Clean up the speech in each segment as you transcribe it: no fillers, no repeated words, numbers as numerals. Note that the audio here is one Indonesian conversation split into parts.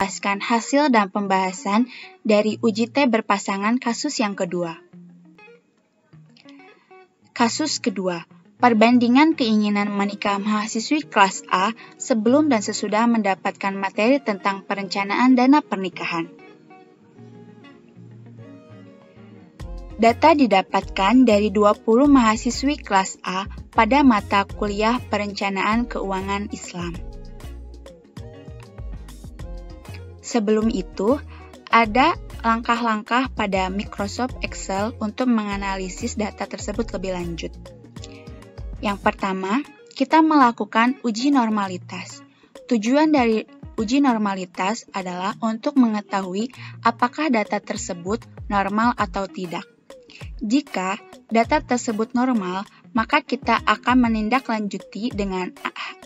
menjelaskan hasil dan pembahasan dari uji T berpasangan kasus yang kedua. Kasus kedua, perbandingan keinginan menikah mahasiswi kelas A sebelum dan sesudah mendapatkan materi tentang perencanaan dana pernikahan. Data didapatkan dari 20 mahasiswi kelas A pada mata kuliah Perencanaan Keuangan Islam. Sebelum itu, ada langkah-langkah pada Microsoft Excel untuk menganalisis data tersebut lebih lanjut. Yang pertama, kita melakukan uji normalitas. Tujuan dari uji normalitas adalah untuk mengetahui apakah data tersebut normal atau tidak. Jika data tersebut normal, maka kita akan menindaklanjuti dengan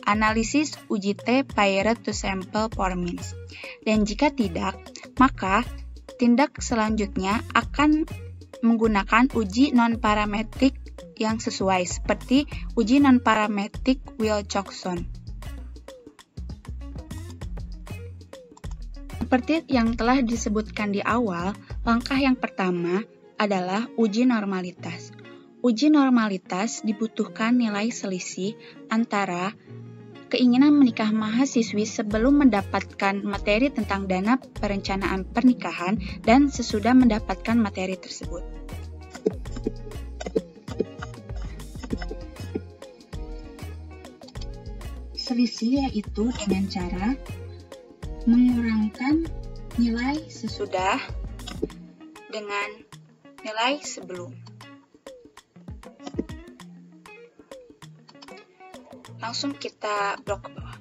analisis uji T paired to sample for means. Dan jika tidak, maka tindak selanjutnya akan menggunakan uji non-parametrik yang sesuai, seperti uji non-parametrik Wilcoxon. Seperti yang telah disebutkan di awal, langkah yang pertama adalah uji normalitas. Uji normalitas dibutuhkan nilai selisih antara keinginan menikah mahasiswi sebelum mendapatkan materi tentang dana perencanaan pernikahan dan sesudah mendapatkan materi tersebut. Selisih yaitu dengan cara mengurangkan nilai sesudah dengan nilai sebelum. Langsung kita blok ke bawah.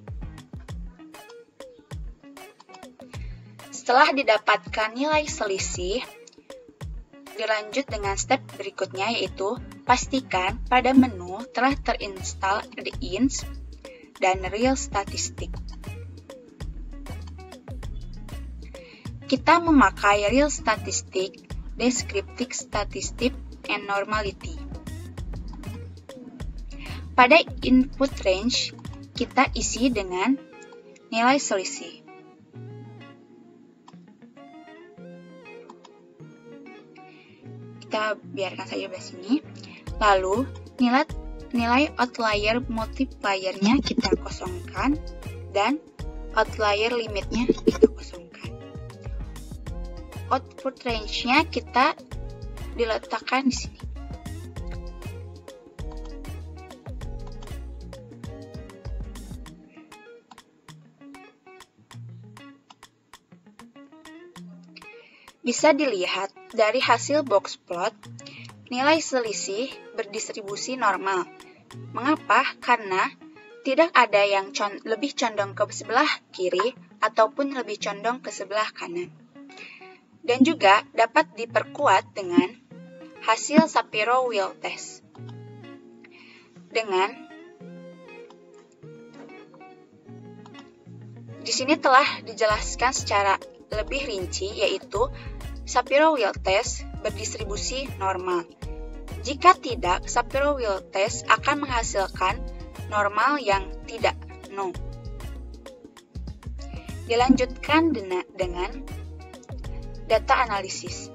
Setelah didapatkan nilai selisih, dilanjut dengan step berikutnya yaitu pastikan pada menu telah terinstall the ins dan real statistic. Kita memakai real statistic, descriptive statistic, and normality. Pada input range, kita isi dengan nilai selisih. Kita biarkan saja di sini. Lalu, nilai outlier multiplier-nya kita kosongkan dan outlier limitnya kita kosongkan. Output range-nya kita diletakkan di sini. Bisa dilihat dari hasil box plot, nilai selisih berdistribusi normal. Mengapa? Karena tidak ada yang lebih condong ke sebelah kiri ataupun lebih condong ke sebelah kanan. Dan juga dapat diperkuat dengan hasil Shapiro-Wilk test. Di sini telah dijelaskan secara lebih rinci, yaitu Shapiro-Wilk test berdistribusi normal. Jika tidak, Shapiro-Wilk test akan menghasilkan normal yang tidak, no. Dilanjutkan dengan data analisis.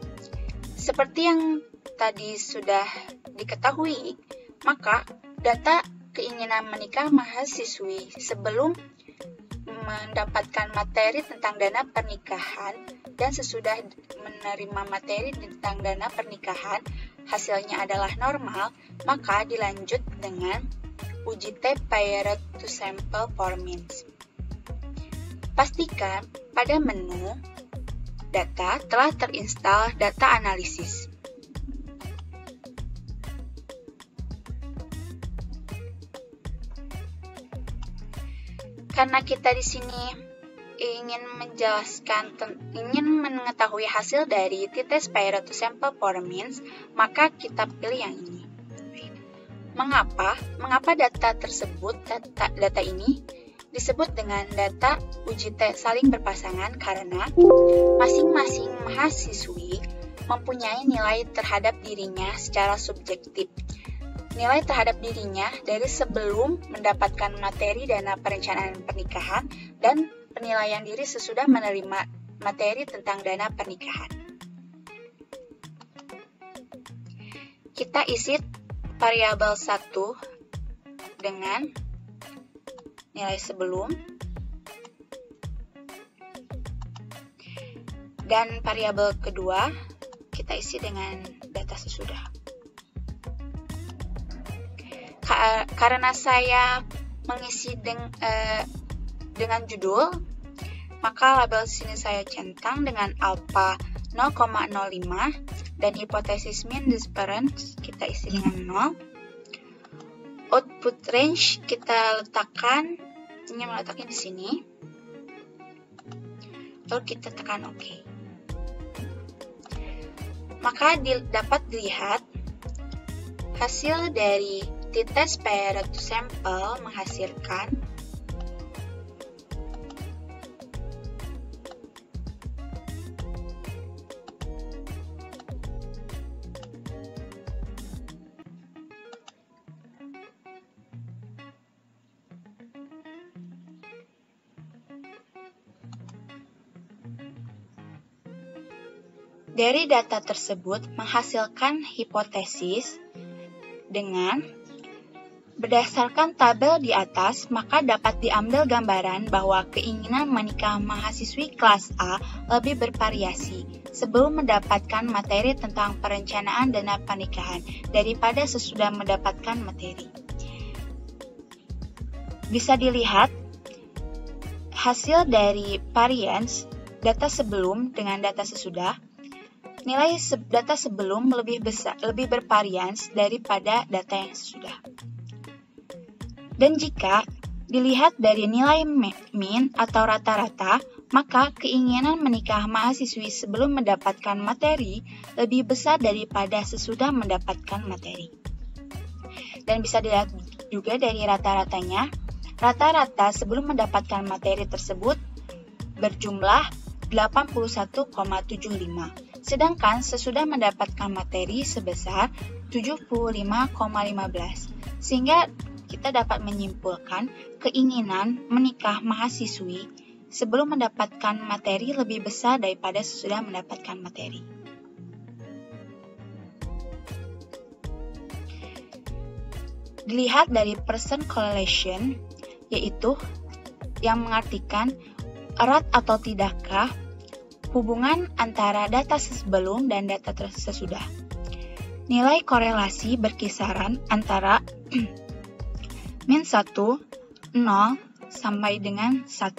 Seperti yang tadi sudah diketahui, maka data keinginan menikah mahasiswi sebelum mendapatkan materi tentang dana pernikahan dan sesudah menerima materi tentang dana pernikahan hasilnya adalah normal, maka dilanjut dengan uji T paired to sample for means. Pastikan pada menu data telah terinstall data analisis. Karena kita di sini ingin mengetahui hasil dari t-test paired to sample for means, maka kita pilih yang ini. Mengapa data tersebut, data ini disebut dengan data uji T saling berpasangan? Karena masing-masing mahasiswi mempunyai nilai terhadap dirinya secara subjektif. Nilai terhadap dirinya dari sebelum mendapatkan materi dana perencanaan pernikahan dan penilaian diri sesudah menerima materi tentang dana pernikahan. Kita isi variabel 1 dengan nilai sebelum dan variabel kedua kita isi dengan data sesudah. Karena saya mengisi dengan judul, maka label sini saya centang dengan alpha 0,05 dan hipotesis mean difference kita isi dengan 0. Output range kita letakkan, ini meletakkan di sini. Lalu kita tekan OK. Maka dapat dilihat hasil dari t-test per sampel menghasilkan dari data tersebut menghasilkan hipotesis dengan berdasarkan tabel di atas, maka dapat diambil gambaran bahwa keinginan menikah mahasiswi kelas A lebih bervariasi sebelum mendapatkan materi tentang perencanaan dana pernikahan daripada sesudah mendapatkan materi. Bisa dilihat hasil dari variance data sebelum dengan data sesudah. Nilai data sebelum lebih bervarians daripada data yang sesudah. Dan jika dilihat dari nilai mean atau rata-rata, maka keinginan menikah mahasiswi sebelum mendapatkan materi lebih besar daripada sesudah mendapatkan materi. Dan bisa dilihat juga dari rata-ratanya, rata-rata sebelum mendapatkan materi tersebut berjumlah 81,75. Sedangkan sesudah mendapatkan materi sebesar 75,15. Sehingga kita dapat menyimpulkan keinginan menikah mahasiswi sebelum mendapatkan materi lebih besar daripada sesudah mendapatkan materi. Dilihat dari person correlation, yaitu yang mengartikan erat atau tidakkah hubungan antara data sebelum dan data sesudah. Nilai korelasi berkisaran antara min 1, 0, sampai dengan 1.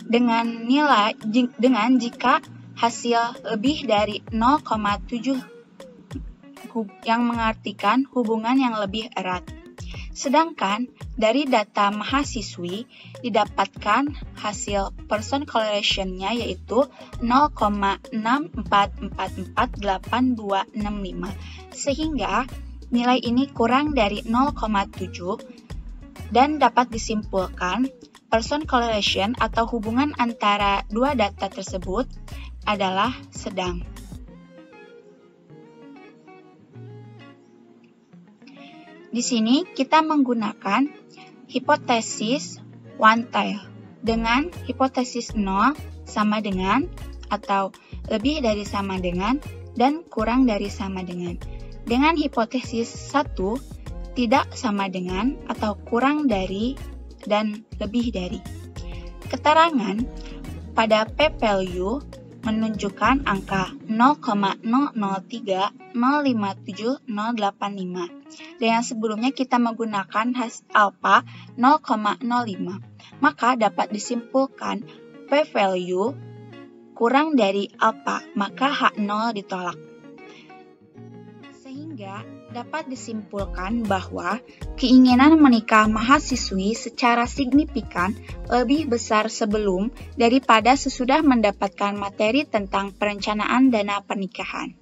Dengan jika hasil lebih dari 0,7 yang mengartikan hubungan yang lebih erat. Sedangkan dari data mahasiswi didapatkan hasil person correlation-nya yaitu 0,64448265 sehingga nilai ini kurang dari 0,7 dan dapat disimpulkan person correlation atau hubungan antara dua data tersebut adalah sedang. Di sini kita menggunakan hipotesis one tail dengan hipotesis 0 sama dengan atau lebih dari sama dengan dan kurang dari sama dengan. Dengan hipotesis 1 tidak sama dengan atau kurang dari dan lebih dari. Keterangan pada p-value menunjukkan angka 0,00305785 dan yang sebelumnya kita menggunakan alpha 0,05 maka dapat disimpulkan p-value kurang dari alpha maka H0 ditolak. Sehingga dapat disimpulkan bahwa keinginan menikah mahasiswi secara signifikan lebih besar sebelum daripada sesudah mendapatkan materi tentang perencanaan dana pernikahan.